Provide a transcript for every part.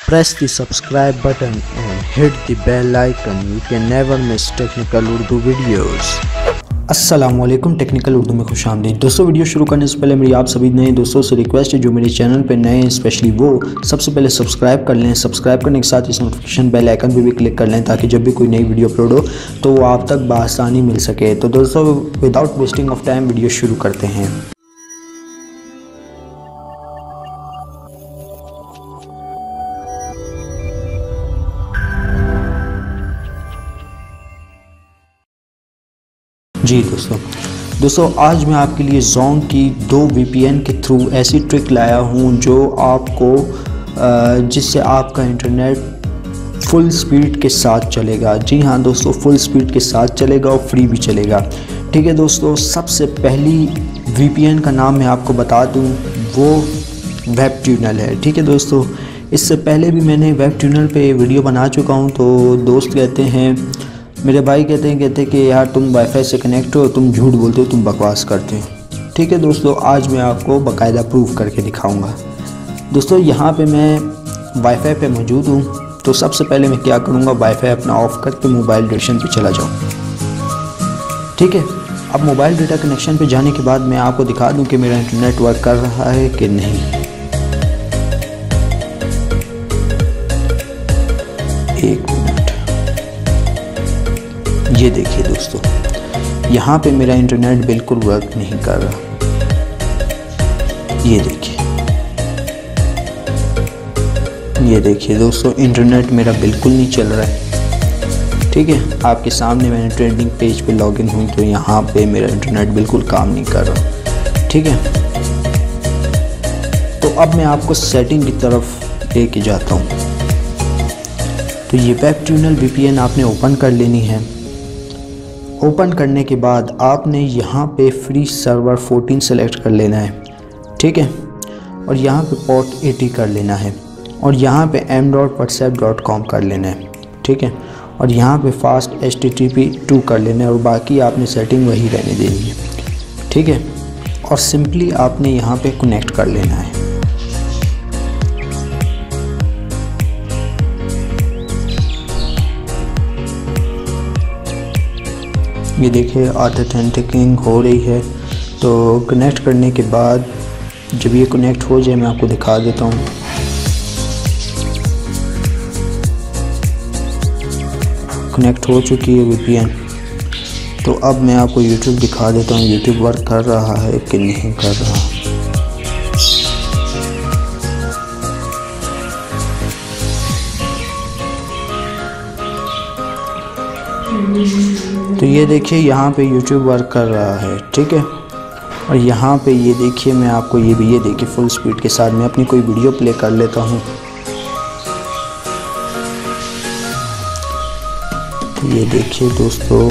Press the subscribe button and hit the bell icon. You can never miss technical Urdu videos. अस्सलामुअलैकुम, technical Urdu में खुशामदीद। दोस्तों, video शुरू करने से पहले मेरी आप सभी नए दोस्तों से रिक्वेस्ट है जो मेरे चैनल पे नए हैं, स्पेशली वो सबसे पहले सब्सक्राइब कर लें। सब्सक्राइब करने के साथ इस नोटिफिकेशन बेल आइकन पे भी क्लिक कर लें ताकि जब भी कोई नई वीडियो अपलोड हो तो वो आप तक बआसानी मिल सके। तो दोस्तों, without wasting of time video शुरू करते हैं। जी दोस्तों आज मैं आपके लिए जोंग की 2 VPN के थ्रू ऐसी ट्रिक लाया हूँ जो आपको जिससे आपका इंटरनेट फुल स्पीड के साथ चलेगा। जी हाँ दोस्तों, फुल स्पीड के साथ चलेगा और फ्री भी चलेगा। ठीक है दोस्तों, सबसे पहली VPN का नाम मैं आपको बता दूँ, वो वेब ट्यूनल है। ठीक है दोस्तों, इससे पहले भी मैंने वेब ट्यूनल पे वीडियो बना चुका हूँ। तो दोस्त कहते हैं, मेरे भाई कहते हैं कि यार तुम वाईफाई से कनेक्ट हो, तुम झूठ बोलते हो, तुम बकवास करते हो। ठीक है दोस्तों, आज मैं आपको बाकायदा प्रूफ करके दिखाऊंगा। दोस्तों, यहाँ पे मैं वाईफाई पे मौजूद हूँ। तो सबसे पहले मैं क्या करूँगा, वाईफाई अपना ऑफ करके मोबाइल डायरेक्शन पे चला जाऊँ। ठीक है, अब मोबाइल डेटा कनेक्शन पे जाने के बाद मैं आपको दिखा दूँ कि मेरा इंटरनेट वर्क कर रहा है कि नहीं। एक मिनट, ये देखिए दोस्तों, यहाँ पे मेरा इंटरनेट बिल्कुल वर्क नहीं कर रहा। ये देखिए दोस्तों, इंटरनेट मेरा बिल्कुल नहीं चल रहा है। ठीक है, आपके सामने मैंने ट्रेंडिंग पेज पे लॉगिन हुई तो यहाँ पे मेरा इंटरनेट बिल्कुल काम नहीं कर रहा। ठीक है, तो अब मैं आपको सेटिंग की तरफ लेके जाता हूँ। तो ये वेब ट्यूनल VPN आपने ओपन कर लेनी है। ओपन करने के बाद आपने यहाँ पे फ्री सर्वर 14 सेलेक्ट कर लेना है। ठीक है, और यहाँ पे पोर्ट 80 कर लेना है और यहाँ पे m.whatsapp.com कर लेना है। ठीक है, और यहाँ पे फास्ट HTTP 2 कर लेना है और बाकी आपने सेटिंग वही रहने देनी है। ठीक है, और सिंपली आपने यहाँ पे कनेक्ट कर लेना है। ये देखिए ऑथेंटिकिंग हो रही है। तो कनेक्ट करने के बाद जब ये कनेक्ट हो जाए मैं आपको दिखा देता हूँ। कनेक्ट हो चुकी है VPN। तो अब मैं आपको YouTube दिखा देता हूँ, YouTube वर्क कर रहा है कि नहीं कर रहा। तो ये देखिए यहाँ पे YouTube वर्क कर रहा है। ठीक है, और यहाँ पे ये देखिए, मैं आपको ये देखिए फुल स्पीड के साथ मैं अपनी कोई वीडियो प्ले कर लेता हूँ। तो ये देखिए दोस्तों,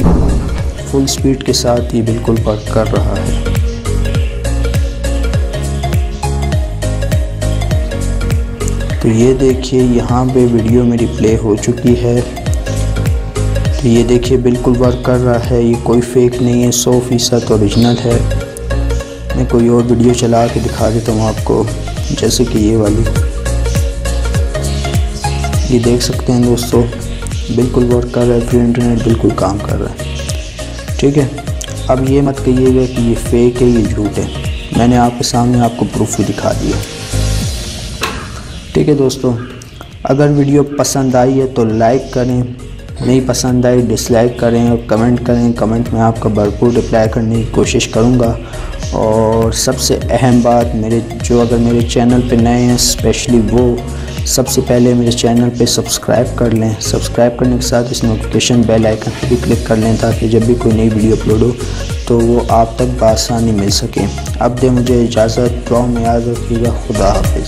फुल स्पीड के साथ ये बिल्कुल वर्क कर रहा है। तो ये देखिए यहाँ पे वीडियो मेरी प्ले हो चुकी है। तो ये देखिए बिल्कुल वर्क कर रहा है, ये कोई फेक नहीं है, 100% ओरिजिनल है। मैं कोई और वीडियो चला के दिखा देता हूँ आपको, जैसे कि ये वाली। ये देख सकते हैं दोस्तों, बिल्कुल वर्क कर रहा है, फिर इंटरनेट बिल्कुल काम कर रहा है। ठीक है, अब ये मत कहिएगा कि ये फेक है, ये झूठ है। मैंने आपके सामने आपको प्रूफ भी दिखा दिया। ठीक है दोस्तों, अगर वीडियो पसंद आई है तो लाइक करें, नहीं पसंद आई डिसलाइक करें और कमेंट करें। कमेंट में आपका भरपूर रिप्लाई करने की कोशिश करूंगा। और सबसे अहम बात, अगर मेरे चैनल पे नए हैं, स्पेशली वो सबसे पहले मेरे चैनल पे सब्सक्राइब कर लें। सब्सक्राइब करने के साथ इस नोटिफिकेशन बेल आइकन पर भी क्लिक कर लें ताकि जब भी कोई नई वीडियो अपलोड हो तो वो आप तक बआसानी मिल सके। अब दे मुझे इजाज़त, दुआ में याद रखिएगा। खुदा हाफिज़।